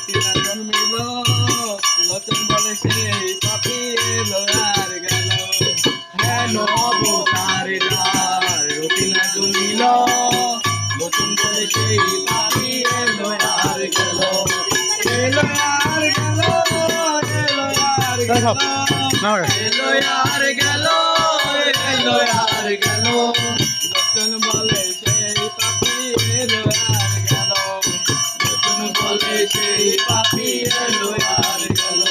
রুটিনা জন্মিল লোচন বলে সেই পাপি এলো আর গেল হেন অবতার যার রুটিনা জন্মিল লোচন বলে সেই পাপি এলো আর গেল এলো আর গেল এলো আর গেল এলো আর গেল এলো আর গেল লোচন বলে সেই পাপি এলো আর গেল লোচন বলে সেই পাপি এলো আর গেল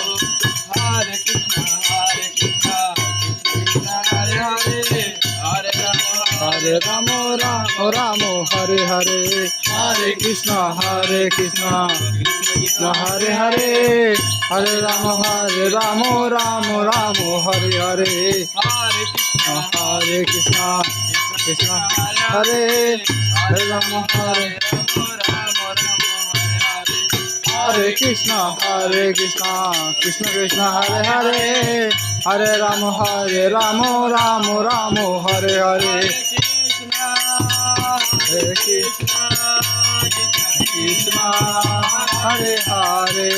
হরে কৃষ্ণ কৃষ্ণ কৃষ্ণ হরে হরে হরে রাম রাম রাম হরে হরে হরে কৃষ্ণ কৃষ্ণ কৃষ্ণ হরে হরে হরে রাম রাম রাম হরে হরে হরে কৃষ্ণ কৃষ্ণ হরে হরে রাম রাম হরে কৃষ্ণ কৃষ্ণ কৃষ্ণ হরে হরে হরে রাম রাম রাম হরে হরে হরে কৃষ্ণ কৃষ্ণ হরে হরে